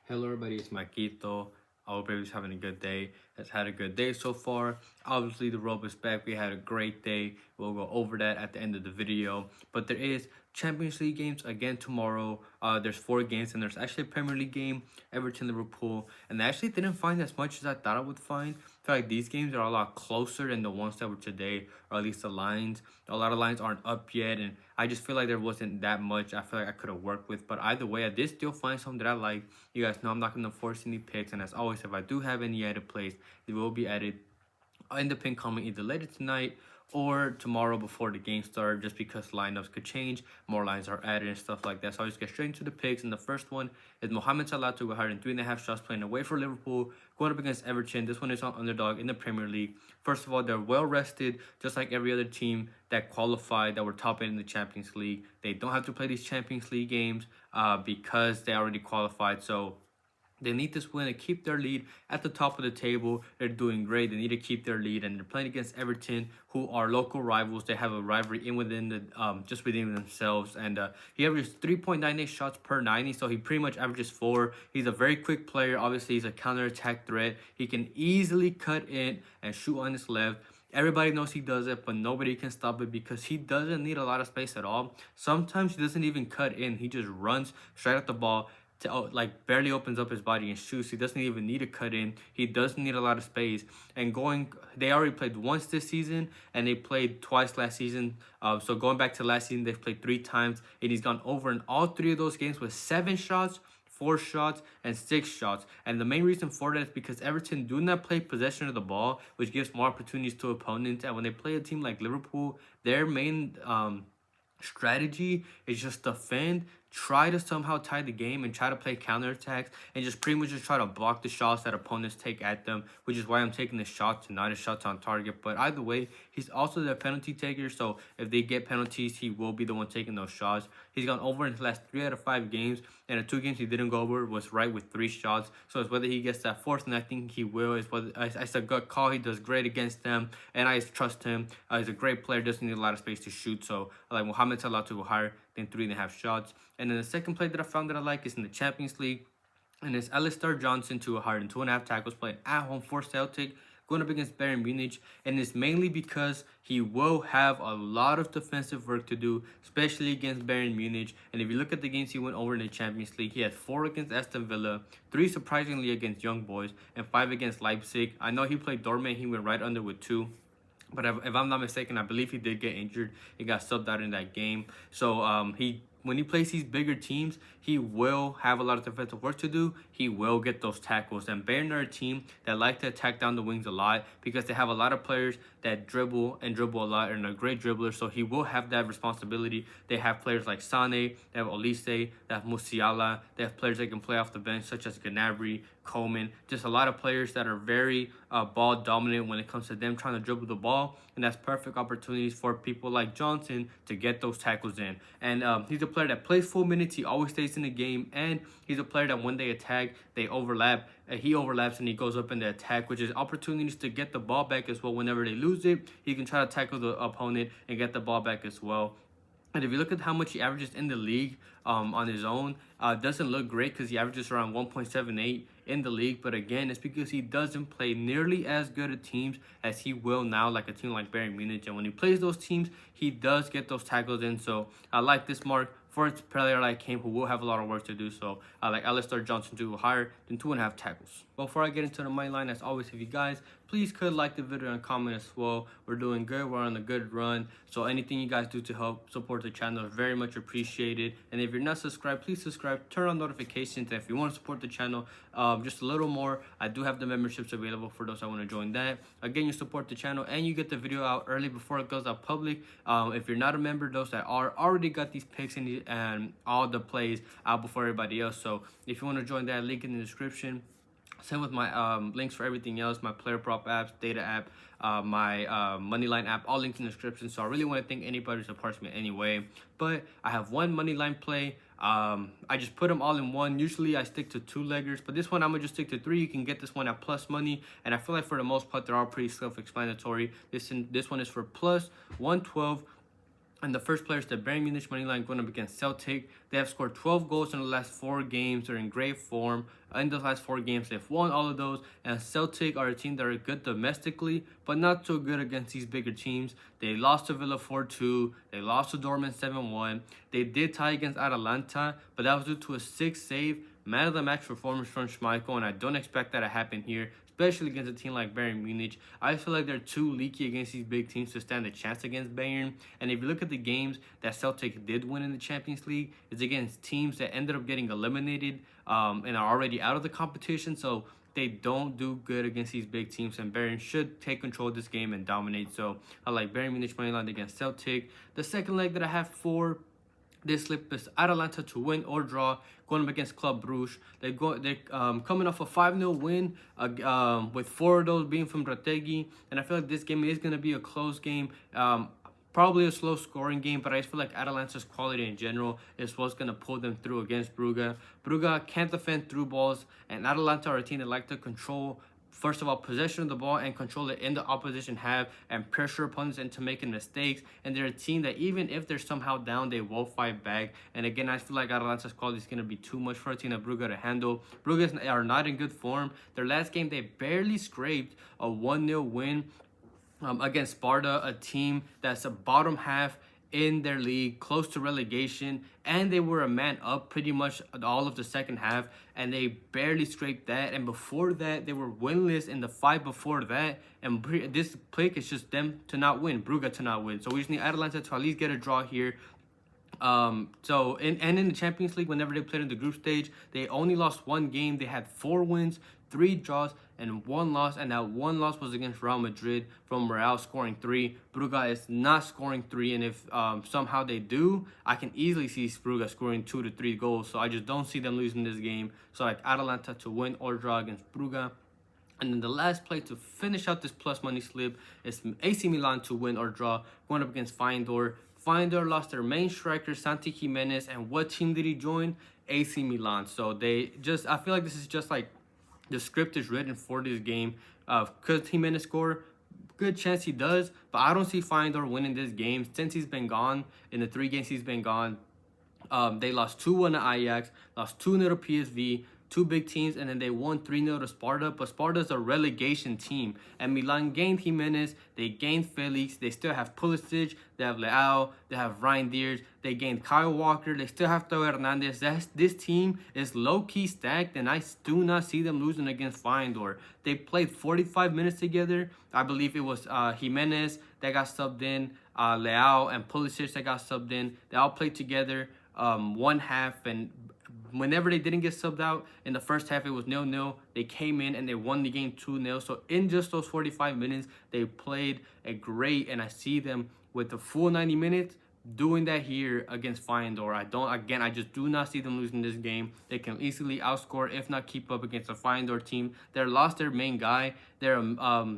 Hello everybody, it's Maikito. I hope everybody's having a good day. Has had a good day so far. Obviously the road is back. We had a great day. We'll go over that at the end of the video. But there is Champions League games again tomorrow. There's 4 games and there's actually a Premier League game, Everton, Liverpool. And I actually didn't find as much as I thought I would find. I feel like these games are a lot closer than the ones that were today, or at least the lines. A lot of lines aren't up yet, and I just feel like there wasn't that much I feel like I could have worked with. But either way, I did still find something that I like. You guys know I'm not going to force any picks, and as always, if I do have any added plays, they will be added in the pin comment either later tonight or tomorrow before the game start, just because lineups could change, more lines are added and stuff like that. So I'll just get straight into the picks. And the first one is Mohamed Salah to go higher than 3.5 shots, playing away for Liverpool, going up against Everton. This one is on underdog in the Premier League. First of all, they're well rested, just like every other team that qualified, that were top 8 in the Champions League. They don't have to play these Champions League games because they already qualified. So they need this win to keep their lead at the top of the table. They're doing great. They need to keep their lead, and they're playing against Everton, who are local rivals. They have a rivalry within the just within themselves. And he averages 3.98 shots per 90, so he pretty much averages 4. He's a very quick player. Obviously, he's a counter-attack threat. He can easily cut in and shoot on his left. Everybody knows he does it, but nobody can stop it because he doesn't need a lot of space at all. Sometimes he doesn't even cut in. He just runs straight at the ball. Like barely opens up his body and shoots. He doesn't even need to cut in. He doesn't need a lot of space. And they already played once this season, and they played twice last season. So going back to last season, they've played 3 times, and he's gone over in all 3 of those games with 7 shots, 4 shots, and 6 shots. And the main reason for that is because Everton do not play possession of the ball, which gives more opportunities to opponents. And when they play a team like Liverpool, their main strategy is just defend, try to somehow tie the game, and try to play counterattacks, and just pretty much just try to block the shots that opponents take at them, which is why I'm taking the shots and not the shots on target. But either way, he's also the penalty taker, so if they get penalties, he will be the one taking those shots. He's gone over in his last 3 out of 5 games, and the 2 games he didn't go over was right with 3 shots. So it's whether he gets that 4th, and I think he will. It's whether it's a good call. He does great against them, and I trust him. He's a great player, doesn't need a lot of space to shoot. So I like Mohamed Salah to go higher than 3.5 shots. And then the second play that I found that I like is in the Champions League, and it's Johnston to a higher than 2.5 tackles, playing at home for Celtic, going up against Bayern Munich. And it's mainly because he will have a lot of defensive work to do, especially against Bayern Munich. And if you look at the games he went over in the Champions League, he had 4 against Aston Villa, 3 surprisingly against Young Boys, and 5 against Leipzig. I know he played Dortmund, he went right under with 2. But if I'm not mistaken, I believe he did get injured. He got subbed out in that game. So when he plays these bigger teams, he will have a lot of defensive work to do. He will get those tackles. And Bayern are a team that like to attack down the wings a lot because they have a lot of players that dribble a lot and are great dribblers. So he will have that responsibility. They have players like Sane, they have Olise, they have Musiala, they have players that can play off the bench such as Gnabry, Coleman. Just a lot of players that are very ball dominant when it comes to them trying to dribble the ball. And that's perfect opportunities for people like Johnston to get those tackles in. And he's a player that plays full minutes. He always stays in the game. And he's a player that when they attack, they overlap. He overlaps and he goes up in the attack, which is opportunities to get the ball back as well. Whenever they lose it, he can try to tackle the opponent and get the ball back as well. And if you look at how much he averages in the league on his own, doesn't look great because he averages around 1.78 in the league. But again, it's because he doesn't play nearly as good at teams as he will now, like a team like Bayern Munich. And when he plays those teams, he does get those tackles in. So I like this mark for a player like him who will have a lot of work to do. So I like Johnston to go higher than 2.5 tackles. Before I get into the money line, as always, if you guys please could like the video and comment as well. We're doing good. We're on a good run. So anything you guys do to help support the channel is very much appreciated. And if you're not subscribed, please subscribe. Turn on notifications. And if you want to support the channel just a little more, I do have the memberships available for those that want to join that. Again, you support the channel and you get the video out early before it goes out public. If you're not a member, those that are already got these picks and all the plays out before everybody else. So if you want to join that, link in the description. Same with my links for everything else, my player prop apps, data app, my moneyline app, all linked in the description. So I really want to thank anybody who supports me anyway. But I have one moneyline play. I just put them all in one. Usually I stick to 2-leggers, but this one I'm gonna just stick to 3. You can get this one at plus money, and I feel like for the most part they're all pretty self-explanatory. This one is for plus 112. And the first player is the Bayern Munich moneyline going up against Celtic. They have scored 12 goals in the last 4 games. They're in great form. In the last 4 games, they've won all of those. And Celtic are a team that are good domestically, but not so good against these bigger teams. They lost to Villa 4-2. They lost to Dortmund 7-1. They did tie against Atalanta, but that was due to a 6-save man of the match performance from Schmeichel, and I don't expect that to happen here, especially against a team like Bayern Munich. I feel like they're too leaky against these big teams to stand a chance against Bayern. And if you look at the games that Celtic did win in the Champions League, it's against teams that ended up getting eliminated and are already out of the competition. So they don't do good against these big teams, and Bayern should take control of this game and dominate. So I like Bayern Munich moneyline against Celtic. The second leg that I have for this slip is Atalanta to win or draw, going up against Club Brugge. They're coming off a 5-0 win, with 4 of those being from Rategi. And I feel like this game is going to be a close game. Probably a slow scoring game, but I just feel like Atalanta's quality in general is what's going to pull them through against Brugge. Brugge can't defend through balls, and Atalanta are a team that like to control, first of all, possession of the ball and control it in the opposition half and pressure opponents into making mistakes. And they're a team that even if they're somehow down, they will fight back. And again, I feel like Atalanta's quality is going to be too much for a team of Brugge to handle. Brugge are not in good form. Their last game, they barely scraped a 1-0 win against Sparta, a team that's a bottom half in their league, close to relegation, and they were a man up pretty much all of the second half, and they barely scraped that. And before that, they were winless in the 5 before that, and this pick is just them to not win, Brugge to not win. So we just need Atalanta to at least get a draw here. In the Champions League, whenever they played in the group stage, they only lost 1 game. They had 4 wins, 3 draws, and 1 loss, and that 1 loss was against Real Madrid from Real scoring 3. Brugge is not scoring 3, and if somehow they do, I can easily see Brugge scoring 2 to 3 goals. So I just don't see them losing this game. So like Atalanta to win or draw against Brugge. And then the last play to finish out this plus money slip is AC Milan to win or draw, going up against Feyenoord. Feyenoord lost their main striker, Santi Jimenez, and what team did he join? AC Milan. So I feel like this is just like the script is written for this game. Could Jimenez score? Good chance he does, but I don't see Feyenoord winning this game since he's been gone. In the 3 games he's been gone, they lost 2-1 to Ajax, lost 2-0 to PSV, 2 big teams, and then they won 3-0 to Sparta. But Sparta's a relegation team, and Milan gained Jimenez, they gained Felix, they still have Pulisic, they have Leao, they have Reinders, they gained Kyle Walker, they still have Teo Hernandez. This team is low-key stacked, and I do not see them losing against Feyenoord. They played 45 minutes together. I believe it was Jimenez that got subbed in, Leao and Pulisic that got subbed in. They all played together 1 half, and whenever they didn't get subbed out in the first half, it was 0-0. They came in and they won the game 2-0. So in just those 45 minutes, they played a great, and I see them with the full 90 minutes doing that here against Feyenoord. I just do not see them losing this game. They can easily outscore, if not keep up, against a Feyenoord team. They lost their main guy. They're a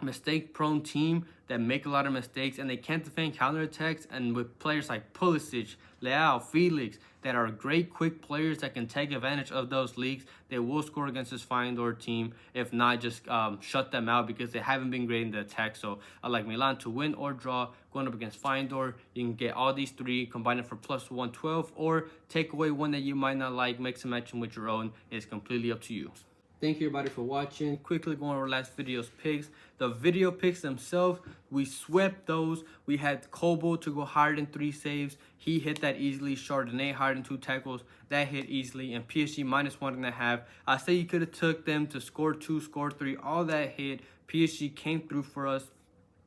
mistake-prone team that make a lot of mistakes, and they can't defend counterattacks. And with players like Pulisic, Leao, Felix, that are great quick players that can take advantage of those leagues, they will score against this Feyenoord team. If not, just shut them out because they haven't been great in the attack. So I like Milan to win or draw going up against Feyenoord. You can get all these 3, combine it for plus 112, or take away one that you might not like, mix and match them with your own. It's completely up to you. Thank you everybody for watching. Quickly going over last video's picks. The video picks themselves, we swept those. We had Kobo to go higher than 3 saves. He hit that easily. Chardonnay higher than 2 tackles. That hit easily. And PSG minus 1.5. I say you could have took them to score 2, score 3. All that hit. PSG came through for us.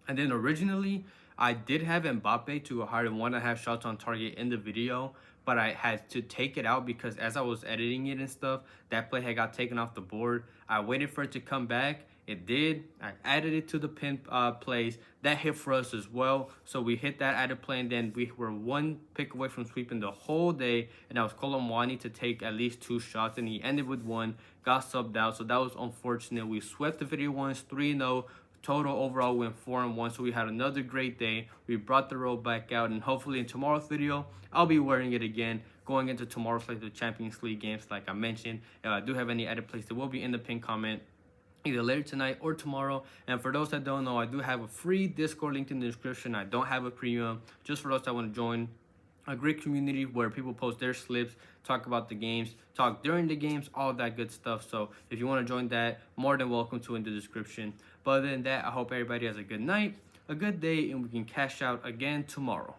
And then originally, I did have Mbappe to go higher than 1.5 shots on target in the video, but I had to take it out because as I was editing it and stuff, that play had got taken off the board. I waited for it to come back. It did. I added it to the pin plays. That hit for us as well. So we hit that added play, and then we were 1 pick away from sweeping the whole day. And that was Colomwani to take at least 2 shots, and he ended with 1. Got subbed out, so that was unfortunate. We swept the video ones 3-0. Total overall went 4-1, so we had another great day. We brought the roll back out, and hopefully in tomorrow's video, I'll be wearing it again going into tomorrow's like the Champions League games like I mentioned. If I do have any edit plays, they will be in the pinned comment. either later tonight or tomorrow. And for those that don't know, I do have a free Discord linked in the description. I don't have a premium, just for those that want to join a great community where people post their slips, talk about the games, talk during the games, all that good stuff. So if you want to join that, more than welcome to in the description. But other than that, I hope everybody has a good night, a good day, and we can cash out again tomorrow.